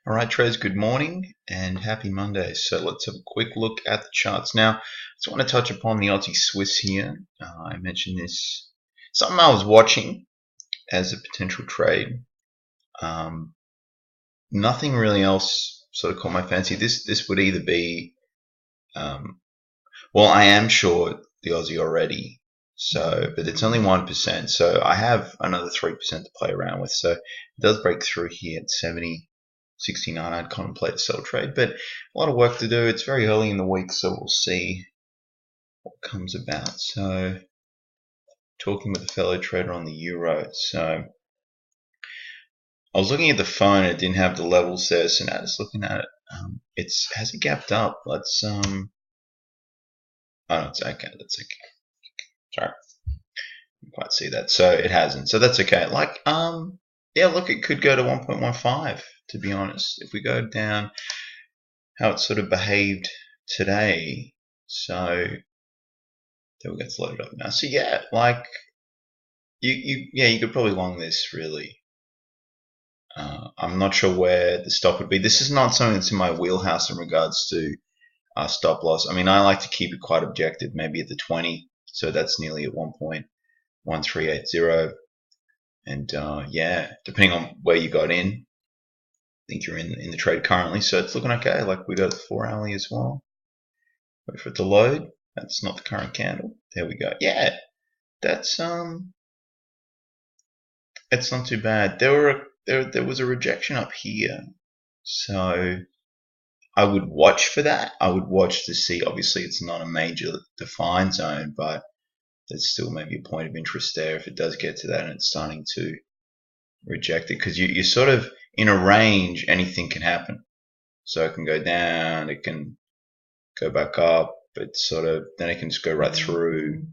Alright traders, good morning and happy Monday. So let's have a quick look at the charts. Now, I just want to touch upon the Aussie Swiss here. I mentioned this, something I was watching as a potential trade. Nothing really else sort of caught my fancy. This would either be, well, I am short the Aussie already, so but it's only 1%, so I have another 3% to play around with. So it does break through here at 70.69. I'd contemplate a sell trade, but a lot of work to do. It's very early in the week, so we'll see what comes about. So talking with a fellow trader on the euro. So I was looking at the phone, it didn't have the levels there, so now just looking at it, has it gapped up? Let's oh no, it's okay, that's okay. Sorry, you can't quite see that. So it hasn't, so that's okay. Like yeah, look, it could go to 1.15, to be honest, if we go down how it sort of behaved today. So there we go, it's loaded up now. So yeah, like you could probably long this really. I'm not sure where the stop would be. This is not something that's in my wheelhouse in regards to stop loss. I mean, I like to keep it quite objective, maybe at the 20. So that's nearly at 1.1380. And yeah, depending on where you got in, I think you're in the trade currently. So it's looking okay. Like we got the 4 hourly as well. Wait for it to load. That's not the current candle. There we go. Yeah, that's it's not too bad. There was a rejection up here, so I would watch for that. I would watch to see. Obviously, it's not a major defined zone, but there's still maybe a point of interest there if it does get to that and it's starting to reject it, because you're sort of in a range. Anything can happen. So it can go down, it can go back up, but sort of then it can just go right through,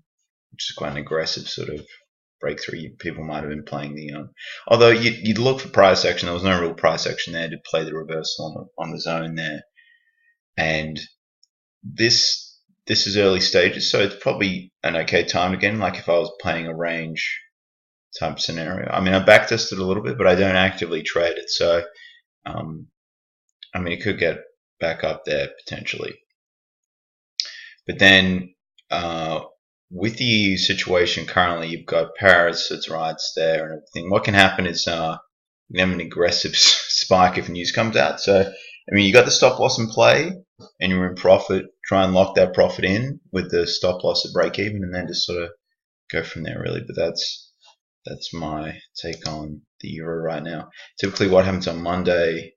which is quite an aggressive sort of breakthrough. People might have been playing the although you'd look for price action. There was no real price action there to play the reversal on the zone there, and this is early stages, so it's probably an okay time again. Like if I was playing a range type scenario, I mean, I backtested a little bit, but I don't actively trade it, so I mean, it could get back up there potentially, but then with the EU situation currently, you've got Paris, its rights there and everything. What can happen is you have an aggressive spike if news comes out. So, I mean, you got the stop loss in play and you're in profit. Try and lock that profit in with the stop loss at break even, and then just sort of go from there, really. But that's my take on the euro right now. Typically, what happens on Monday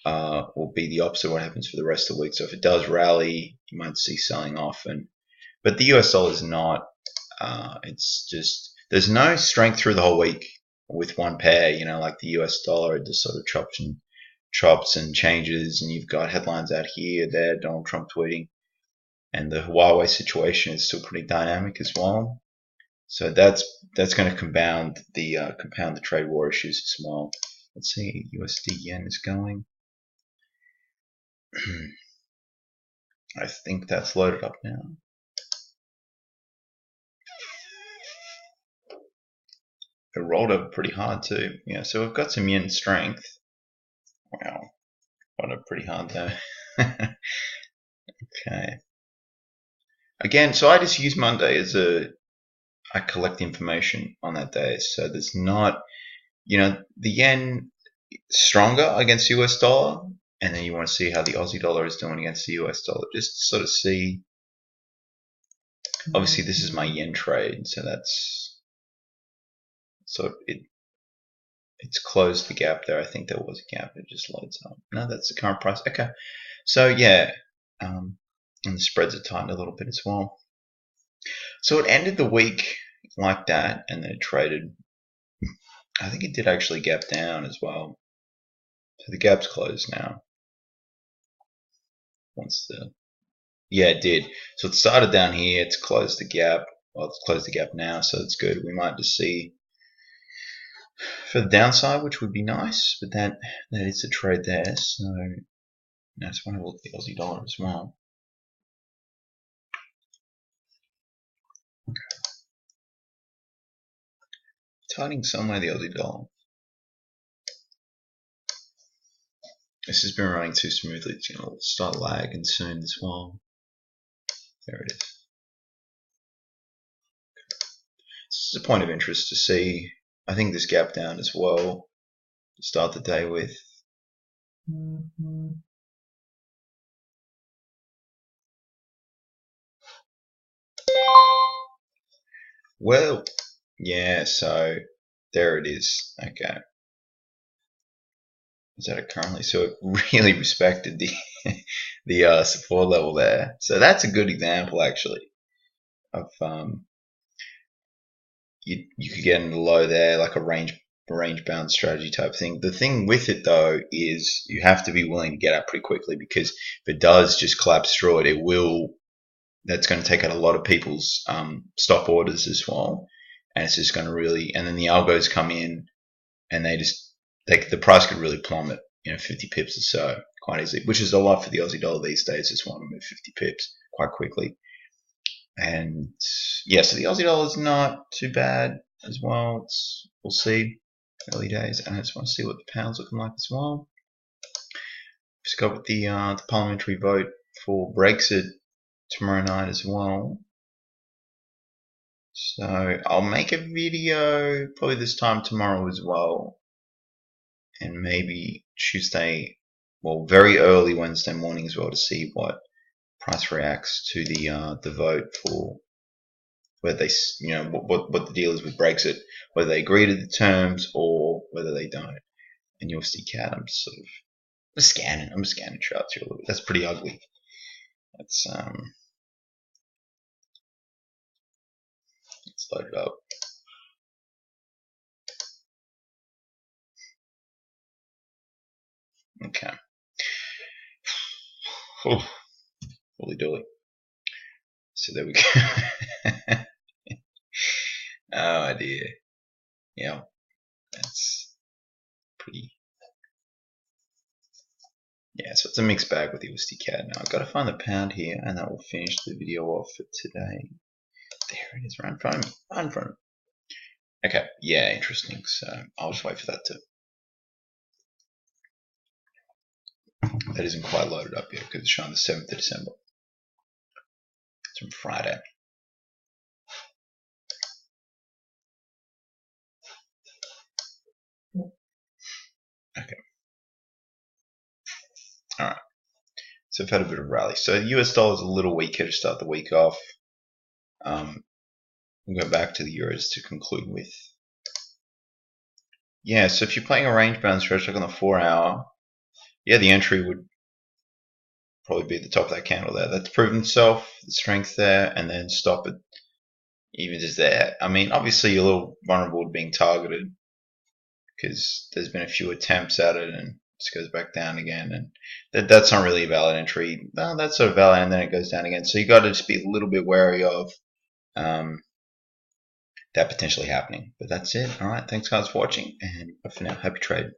will be the opposite of what happens for the rest of the week. So if it does rally, you might see selling off, but the US dollar is not. It's just there's no strength through the whole week with one pair. You know, like the US dollar, it just sort of chops and changes, and you've got headlines out here, there, Donald Trump tweeting, and the Huawei situation is still pretty dynamic as well. So that's going to compound the trade war issues as well. Let's see, USD yen is going. I think that's loaded up now. It rolled over pretty hard too. Yeah, so we've got some yen strength. Wow, got it pretty hard though. Okay. Again, so I just use Monday as I collect information on that day. So there's not, the yen stronger against the US dollar, and then you want to see how the Aussie dollar is doing against the US dollar, just to sort of see. Obviously, this is my yen trade, so that's it's closed the gap there. I think there was a gap. It just loads up. No, that's the current price. Okay, so yeah, and the spreads are tightened a little bit as well. So it ended the week like that, and then it traded. I think it did actually gap down as well. So the gap's closed now. Yeah, it did. So it started down here. It's closed the gap. Well, it's closed the gap now, so it's good. We might just see for the downside, which would be nice, but that is a trade there. So now I just want to look at the Aussie dollar as well. Tightening somewhere the Aussie dollar. This has been running too smoothly. It's going to start lagging soon as well. There it is. This is a point of interest to see. I think this gap down as well to start the day with. Well, yeah, so there it is. Okay. Is that it currently? So it really respected the support level there. So that's a good example actually of you could get in the low there, like a range bound strategy type thing. The thing with it though is you have to be willing to get out pretty quickly, because if it does just collapse through it, it will. That's going to take out a lot of people's stop orders as well, and it's just going to really. And then the algos come in, and the price could really plummet, 50 pips or so quite easily, which is a lot for the Aussie dollar these days. Just want to move 50 pips quite quickly. And yeah, so the Aussie dollar is not too bad as well. We'll see, early days, and I just want to see what the pound's looking like as well. Just got with the parliamentary vote for Brexit tomorrow night as well. So I'll make a video probably this time tomorrow as well, and maybe Tuesday, well, very early Wednesday morning as well, to see what price reacts to the vote for whether they, what the deal is with Brexit, whether they agree to the terms or whether they don't. And USD CAD, I'm scanning charts here a little bit. That's pretty ugly. That's let's load it up. Okay. Holy dolly. So there we go. Oh dear. Yeah, that's pretty. Yeah, so it's a mixed bag with USD CAD. Now I've got to find the pound here, and that will finish the video off for today. There it is, right in front of me. Right in front of me. Okay, yeah, interesting. So I'll just wait for that to. That isn't quite loaded up yet because it's showing the 7th of December. It's from Friday. Okay. Alright. So I've had a bit of rally. So US dollar is a little weaker to start the week off. We'll go back to the euros to conclude with. Yeah, so if you're playing a range bound strategy like on the 4-hour, yeah, the entry would probably be at the top of that candle there. That's proven itself, the strength there, and then stop it even just there. I mean, obviously you're a little vulnerable to being targeted because there's been a few attempts at it and it just goes back down again, and that's not really a valid entry. No, that's sort of valid, and then it goes down again. So you got to just be a little bit wary of that potentially happening. But that's it. All right, thanks guys for watching, and for now, happy trading.